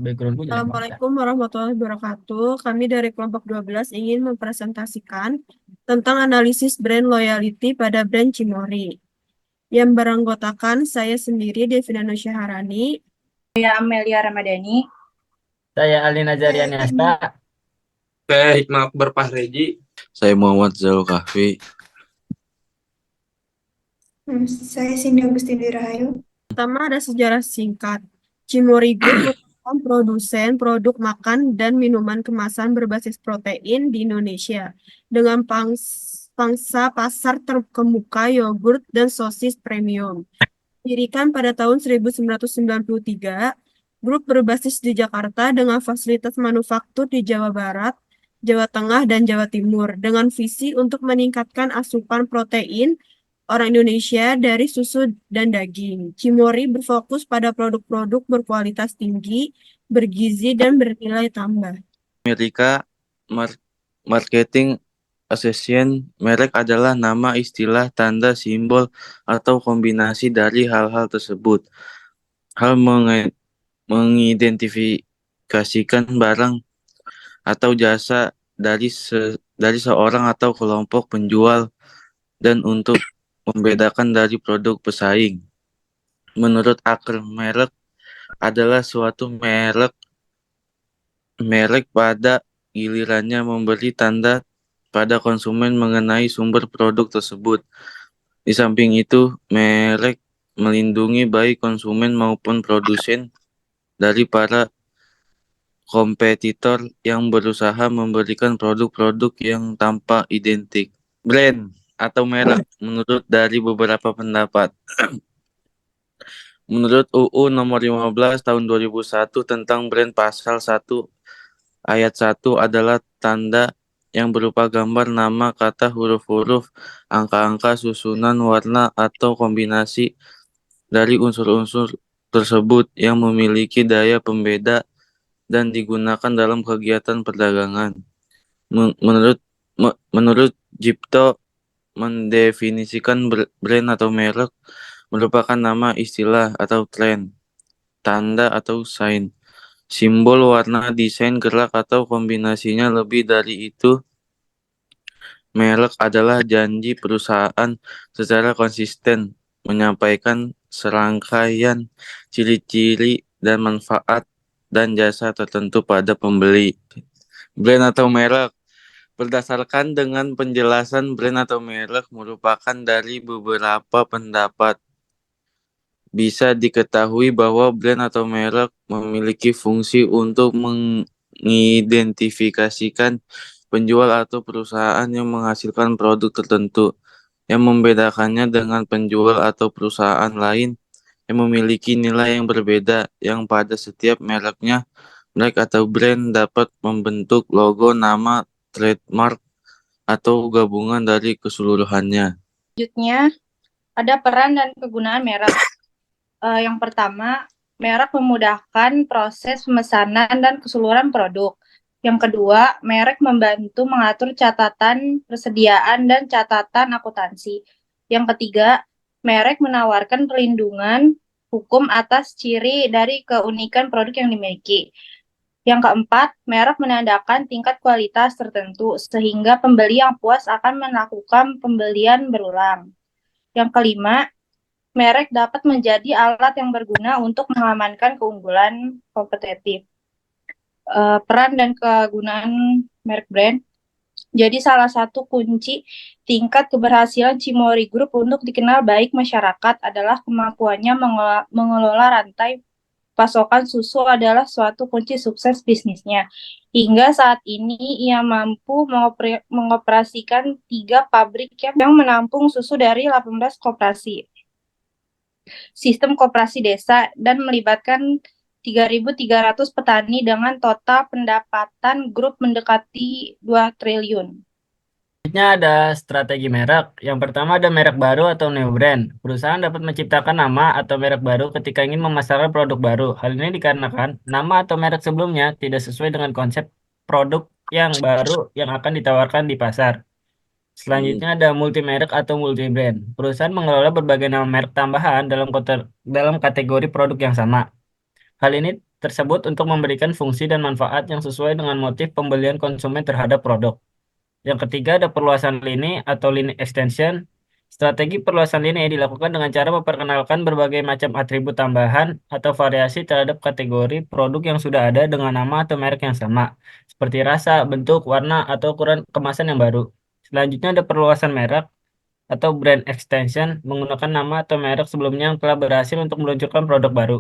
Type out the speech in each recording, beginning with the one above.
Backgroundku jelek banget ya. Assalamualaikum warahmatullahi wabarakatuh. Kami dari kelompok 12 ingin mempresentasikan tentang analisis brand loyalty pada brand Cimory. Yang beranggotakan saya sendiri, Devina Syaharani. Saya Amelia Ramadhani. Saya Alina Saya Zarian Yasta. Kim. Saya Hikmat Berpahreji. Saya Muhammad Zalul Kahfi. Saya Cindy Agustini Rahayu. Pertama ada sejarah singkat. Cimory Group merupakan produsen produk makan dan minuman kemasan berbasis protein di Indonesia dengan pangsa pasar terkemuka yogurt dan sosis premium. Didirikan pada tahun 1993, grup berbasis di Jakarta dengan fasilitas manufaktur di Jawa Barat, Jawa Tengah, dan Jawa Timur dengan visi untuk meningkatkan asupan protein orang Indonesia dari susu dan daging. Cimory berfokus pada produk-produk berkualitas tinggi, bergizi, dan bernilai tambah. Amerika Marketing Association, merek adalah nama, istilah, tanda, simbol, atau kombinasi dari hal-hal tersebut. Hal mengidentifikasikan barang atau jasa dari seorang atau kelompok penjual dan untuk membedakan dari produk pesaing. Menurut akar merek adalah suatu merek pada gilirannya memberi tanda pada konsumen mengenai sumber produk tersebut. Di samping itu, merek melindungi baik konsumen maupun produsen dari para kompetitor yang berusaha memberikan produk-produk yang tampak identik. Brand atau merek menurut dari beberapa pendapat. Menurut UU nomor 15 tahun 2001 tentang brand pasal 1 ayat 1 adalah tanda yang berupa gambar, nama, kata, huruf-huruf, angka-angka, susunan, warna, atau kombinasi dari unsur-unsur tersebut yang memiliki daya pembeda dan digunakan dalam kegiatan perdagangan. Menurut Jipto, mendefinisikan brand atau merek merupakan nama, istilah, atau tren, tanda, atau sign, simbol, warna, desain, gerak, atau kombinasinya. Lebih dari itu, merek adalah janji perusahaan secara konsisten menyampaikan serangkaian ciri-ciri dan manfaat dan jasa tertentu pada pembeli. Brand atau merek berdasarkan dengan penjelasan, brand atau merek merupakan dari beberapa pendapat. Bisa diketahui bahwa brand atau merek memiliki fungsi untuk mengidentifikasikan penjual atau perusahaan yang menghasilkan produk tertentu, yang membedakannya dengan penjual atau perusahaan lain yang memiliki nilai yang berbeda, yang pada setiap mereknya, merek atau brand dapat membentuk logo, nama, trademark, atau gabungan dari keseluruhannya. Selanjutnya, ada peran dan kegunaan merek. Yang pertama, merek memudahkan proses pemesanan dan keseluruhan produk. Yang kedua, merek membantu mengatur catatan persediaan dan catatan akuntansi. Yang ketiga, merek menawarkan perlindungan hukum atas ciri dari keunikan produk yang dimiliki. Yang keempat, merek menandakan tingkat kualitas tertentu sehingga pembeli yang puas akan melakukan pembelian berulang. Yang kelima, merek dapat menjadi alat yang berguna untuk mengamankan keunggulan kompetitif. Peran dan kegunaan merek brand. Jadi salah satu kunci tingkat keberhasilan Cimory Group untuk dikenal baik masyarakat adalah kemampuannya mengelola rantai pasokan susu adalah suatu kunci sukses bisnisnya. Hingga saat ini ia mampu mengoperasikan 3 pabrik yang menampung susu dari 18 koperasi. Sistem koperasi desa dan melibatkan 3.300 petani dengan total pendapatan grup mendekati 2 triliun. Selanjutnya ada strategi merek. Yang pertama ada merek baru atau neo brand. Perusahaan dapat menciptakan nama atau merek baru ketika ingin memasarkan produk baru. Hal ini dikarenakan nama atau merek sebelumnya tidak sesuai dengan konsep produk yang baru yang akan ditawarkan di pasar. Selanjutnya ada multi merek atau multi brand. Perusahaan mengelola berbagai nama merek tambahan dalam kategori produk yang sama. Hal ini tersebut untuk memberikan fungsi dan manfaat yang sesuai dengan motif pembelian konsumen terhadap produk. Yang ketiga ada perluasan lini atau lini extension. Strategi perluasan lini dilakukan dengan cara memperkenalkan berbagai macam atribut tambahan atau variasi terhadap kategori produk yang sudah ada dengan nama atau merek yang sama, seperti rasa, bentuk, warna, atau ukuran kemasan yang baru. Selanjutnya ada perluasan merek atau brand extension, menggunakan nama atau merek sebelumnya yang telah berhasil untuk meluncurkan produk baru.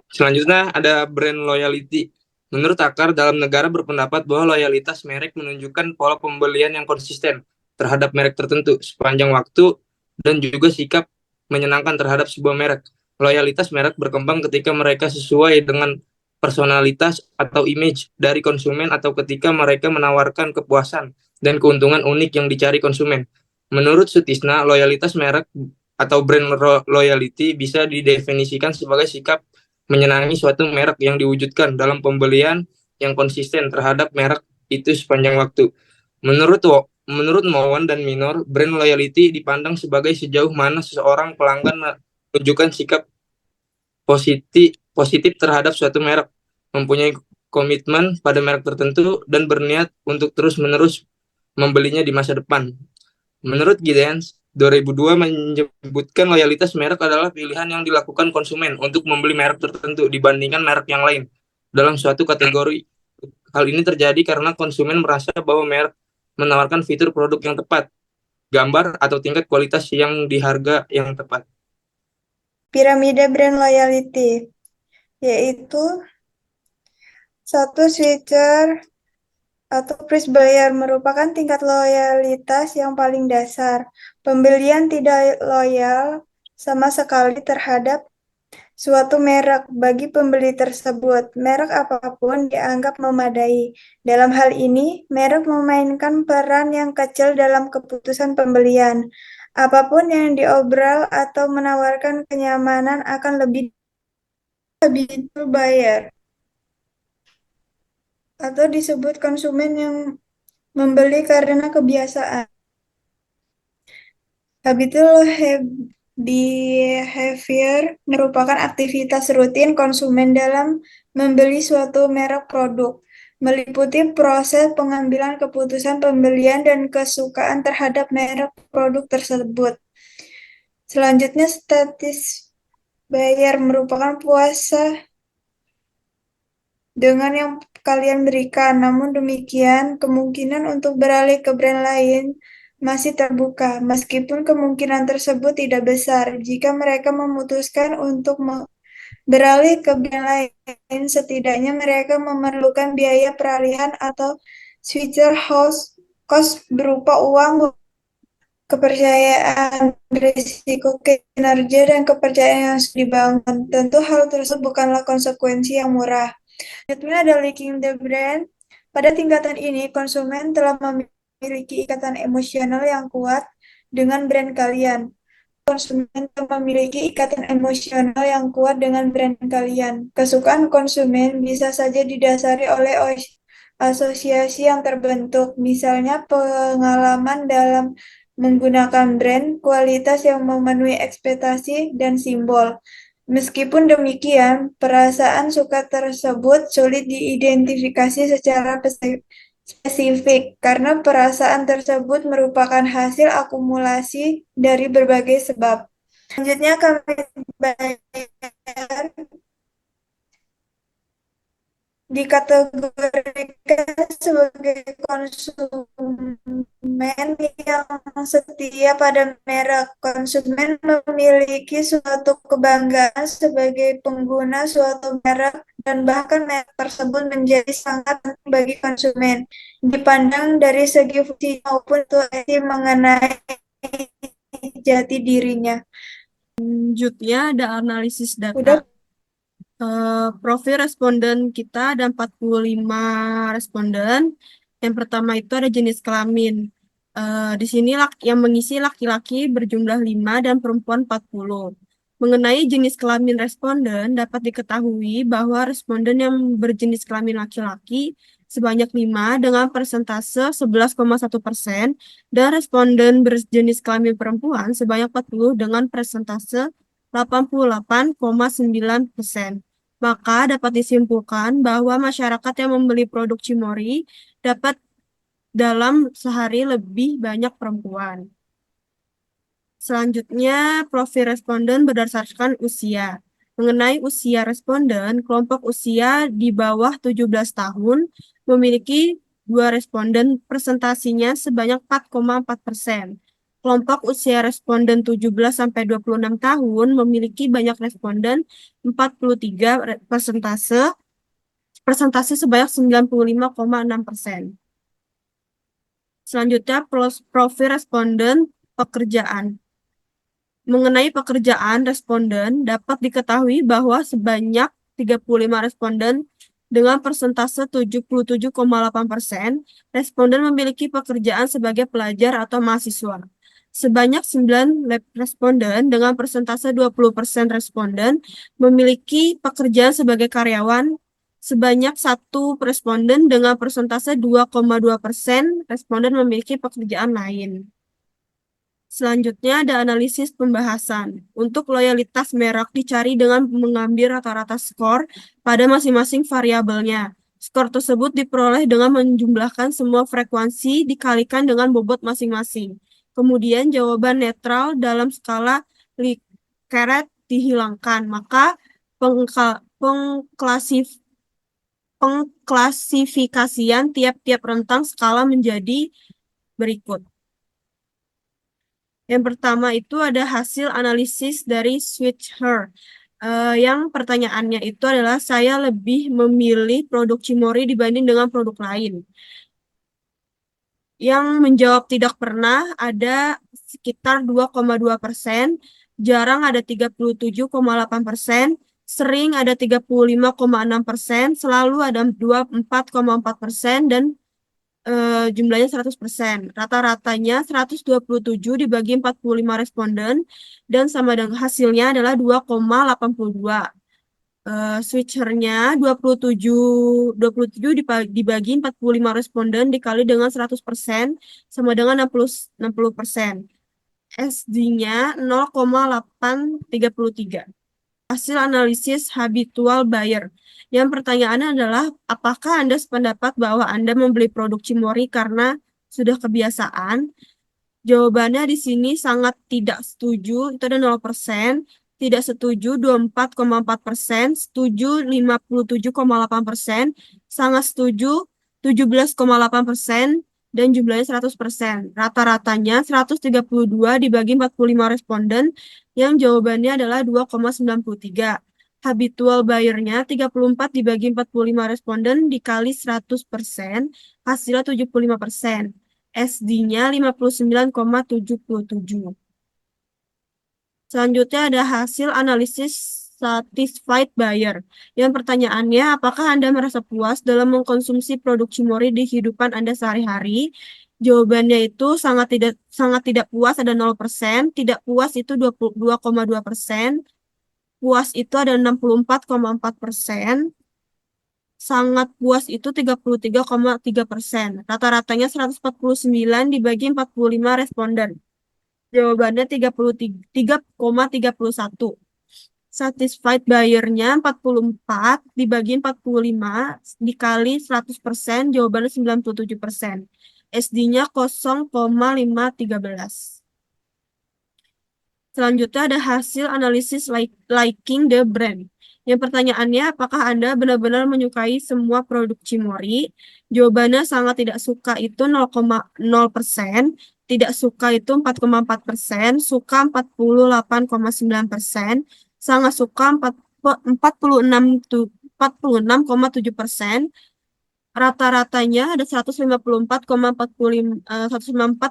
Selanjutnya ada brand loyalty. Menurut Akar, dalam negara berpendapat bahwa loyalitas merek menunjukkan pola pembelian yang konsisten terhadap merek tertentu sepanjang waktu dan juga sikap menyenangkan terhadap sebuah merek. Loyalitas merek berkembang ketika mereka sesuai dengan personalitas atau image dari konsumen atau ketika mereka menawarkan kepuasan dan keuntungan unik yang dicari konsumen. Menurut Sutisna, loyalitas merek atau brand loyalty bisa didefinisikan sebagai sikap menyenangi suatu merek yang diwujudkan dalam pembelian yang konsisten terhadap merek itu sepanjang waktu. Menurut Mowan dan Minor, brand loyalty dipandang sebagai sejauh mana seseorang pelanggan menunjukkan sikap positif terhadap suatu merek, mempunyai komitmen pada merek tertentu, dan berniat untuk terus-menerus membelinya di masa depan. Menurut Giddens, 2002 menyebutkan loyalitas merek adalah pilihan yang dilakukan konsumen untuk membeli merek tertentu dibandingkan merek yang lain dalam suatu kategori. Hal ini terjadi karena konsumen merasa bahwa merek menawarkan fitur produk yang tepat, gambar atau tingkat kualitas yang di harga yang tepat. Piramida brand loyalty, yaitu satu switcher atau price buyer merupakan tingkat loyalitas yang paling dasar. Pembelian tidak loyal sama sekali terhadap suatu merek bagi pembeli tersebut. Merek apapun dianggap memadai. Dalam hal ini, merek memainkan peran yang kecil dalam keputusan pembelian. Apapun yang diobral atau menawarkan kenyamanan akan lebih habitual buyer atau disebut konsumen yang membeli karena kebiasaan. Habitual behavior merupakan aktivitas rutin konsumen dalam membeli suatu merek produk, meliputi proses pengambilan keputusan pembelian dan kesukaan terhadap merek produk tersebut. Selanjutnya, status buyer merupakan puasa dengan yang kalian berikan. Namun demikian, kemungkinan untuk beralih ke brand lain masih terbuka, meskipun kemungkinan tersebut tidak besar. Jika mereka memutuskan untuk beralih ke brand lain, setidaknya mereka memerlukan biaya peralihan atau switcher cost berupa uang, kepercayaan, berisiko kinerja, dan kepercayaan yang sudah dibangun. Tentu hal tersebut bukanlah konsekuensi yang murah. Selanjutnya ada linking the brand. Pada tingkatan ini, konsumen telah memiliki ikatan emosional yang kuat dengan brand kalian. Konsumen telah memiliki ikatan emosional yang kuat dengan brand kalian. Kesukaan konsumen bisa saja didasari oleh asosiasi yang terbentuk, misalnya pengalaman dalam menggunakan brand, kualitas yang memenuhi ekspektasi, dan simbol. Meskipun demikian, perasaan suka tersebut sulit diidentifikasi secara spesifik karena perasaan tersebut merupakan hasil akumulasi dari berbagai sebab. Selanjutnya kami bayar dikategorikan sebagai konsumen yang setia pada merek. Konsumen memiliki suatu kebanggaan sebagai pengguna suatu merek dan bahkan merek tersebut menjadi sangat penting bagi konsumen. Dipandang dari segi fungsi maupun intuisi mengenai jati dirinya. Selanjutnya ada analisis data. Udah. Profil responden kita ada 45 responden. Yang pertama itu ada jenis kelamin. Di sini yang mengisi laki-laki berjumlah 5 dan perempuan 40. Mengenai jenis kelamin responden, dapat diketahui bahwa responden yang berjenis kelamin laki-laki sebanyak 5 dengan persentase 11,1% dan responden berjenis kelamin perempuan sebanyak 40 dengan persentase 88,9%. Maka dapat disimpulkan bahwa masyarakat yang membeli produk Cimory dapat dalam sehari lebih banyak perempuan. Selanjutnya, profil responden berdasarkan usia. Mengenai usia responden, kelompok usia di bawah 17 tahun memiliki 2 responden, presentasinya sebanyak 4,4%. Kelompok usia responden 17 sampai 26 tahun memiliki banyak responden, 43 persentase sebanyak 95,6%. Selanjutnya, profil responden pekerjaan. Mengenai pekerjaan responden, dapat diketahui bahwa sebanyak 35 responden dengan persentase 77,8% responden memiliki pekerjaan sebagai pelajar atau mahasiswa. Sebanyak 9 responden dengan persentase 20% responden memiliki pekerjaan sebagai karyawan. Sebanyak 1 responden dengan persentase 2,2% responden memiliki pekerjaan lain. Selanjutnya ada analisis pembahasan. Untuk loyalitas merek dicari dengan mengambil rata-rata skor pada masing-masing variabelnya. Skor tersebut diperoleh dengan menjumlahkan semua frekuensi dikalikan dengan bobot masing-masing. Kemudian jawaban netral dalam skala Likert dihilangkan. Maka pengklasifikasian tiap-tiap rentang skala menjadi berikut. Yang pertama itu ada hasil analisis dari Switcher. Yang pertanyaannya itu adalah saya lebih memilih produk Cimory dibanding dengan produk lain. Yang menjawab tidak pernah ada sekitar 2,2%, jarang ada 37,8%, sering ada 35,6%, selalu ada 24,4%, dan jumlahnya 100%. Rata-ratanya 127 dibagi 45 responden dan sama dengan hasilnya adalah 2,82. Switchernya 27 dibagi 45 responden dikali dengan 100% sama dengan 60%. SD-nya 0,833. Hasil analisis habitual buyer. Yang pertanyaannya adalah, apakah Anda sependapat bahwa Anda membeli produk Cimory karena sudah kebiasaan? Jawabannya di sini sangat tidak setuju, itu ada 0%, tidak setuju 24,4%, setuju 57,8%, sangat setuju 17,8%, dan jumlahnya 100%. Rata-ratanya 132 dibagi 45 responden, yang jawabannya adalah 2,93. Habitual buyer-nya 34 dibagi 45 responden dikali 100%, hasilnya 75%. SD-nya 59,77. Selanjutnya ada hasil analisis satisfied buyer. Yang pertanyaannya, apakah Anda merasa puas dalam mengkonsumsi produk Cimory di kehidupan Anda sehari-hari? Jawabannya itu sangat tidak puas ada 0%, tidak puas itu 22,2%, puas itu ada 64,4%, sangat puas itu 33,3%. Rata-ratanya 149 dibagi 45 responden. Jawabannya 3,31. Satisfied buyer-nya 44 dibagi 45 dikali 100%, jawabannya 97%. SD-nya 0,513. Selanjutnya ada hasil analisis liking the brand. Yang pertanyaannya, apakah Anda benar-benar menyukai semua produk Cimory? Jawabannya sangat tidak suka itu 0,0%, tidak suka itu 4,4%, suka 48,9%, sangat suka 46,7%, rata-ratanya ada 154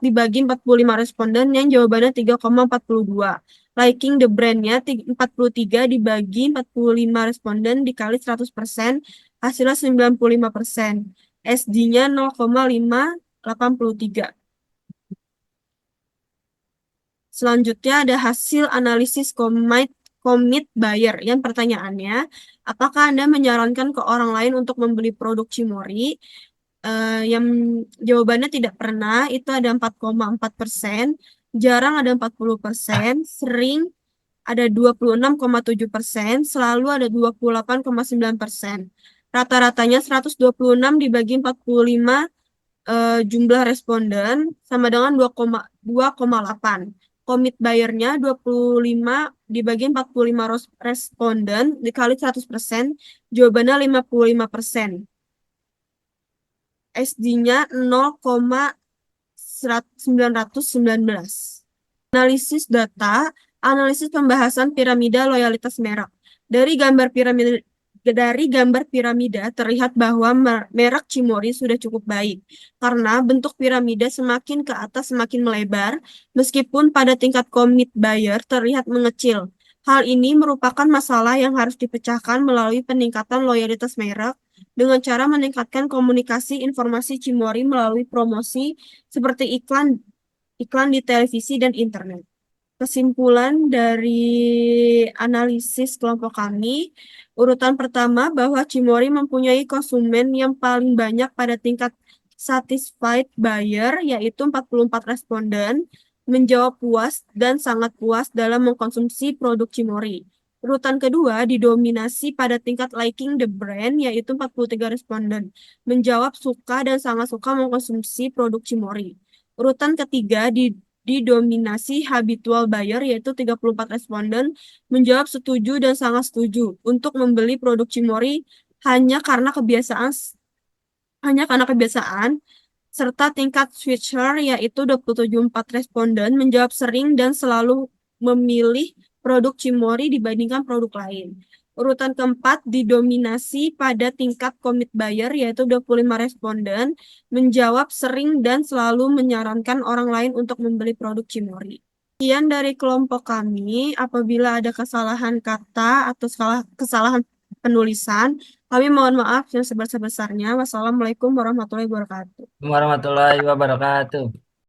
dibagi 45 responden, yang jawabannya 3,42. Liking the brand-nya 43 dibagi 45 responden dikali 100%, hasilnya 95%. SD-nya 0,583. Selanjutnya ada hasil analisis commit buyer. Yang pertanyaannya, apakah Anda menyarankan ke orang lain untuk membeli produk Cimory? Yang jawabannya tidak pernah, itu ada 4,4%, jarang ada 40%, sering ada 26,7%, selalu ada 28,9%. Rata-ratanya 126 dibagi 45 jumlah responden sama dengan 2,8. Commit buyer-nya 25 dibagi 45 responden dikali 100%, jawabannya 55%. SD-nya 0,919. Analisis data, analisis pembahasan piramida loyalitas merek. Dari gambar piramida terlihat bahwa merek Cimory sudah cukup baik karena bentuk piramida semakin ke atas semakin melebar meskipun pada tingkat commit buyer terlihat mengecil. Hal ini merupakan masalah yang harus dipecahkan melalui peningkatan loyalitas merek dengan cara meningkatkan komunikasi informasi Cimory melalui promosi seperti iklan di televisi dan internet. Kesimpulan dari analisis kelompok kami, urutan pertama bahwa Cimory mempunyai konsumen yang paling banyak pada tingkat satisfied buyer, yaitu 44 responden, menjawab puas dan sangat puas dalam mengkonsumsi produk Cimory. Urutan kedua didominasi pada tingkat liking the brand, yaitu 43 responden, menjawab suka dan sangat suka mengkonsumsi produk Cimory. Urutan ketiga didominasi habitual buyer, yaitu 34 responden menjawab setuju dan sangat setuju untuk membeli produk Cimory hanya karena kebiasaan serta tingkat switcher, yaitu 27,4 responden menjawab sering dan selalu memilih produk Cimory dibandingkan produk lain. Urutan keempat didominasi pada tingkat commit buyer, yaitu 25 responden menjawab sering dan selalu menyarankan orang lain untuk membeli produk Cimory. Sekian dari kelompok kami. Apabila ada kesalahan kata atau kesalahan penulisan, kami mohon maaf yang sebesar-besarnya. Wassalamualaikum warahmatullahi wabarakatuh. Warahmatullahi wabarakatuh.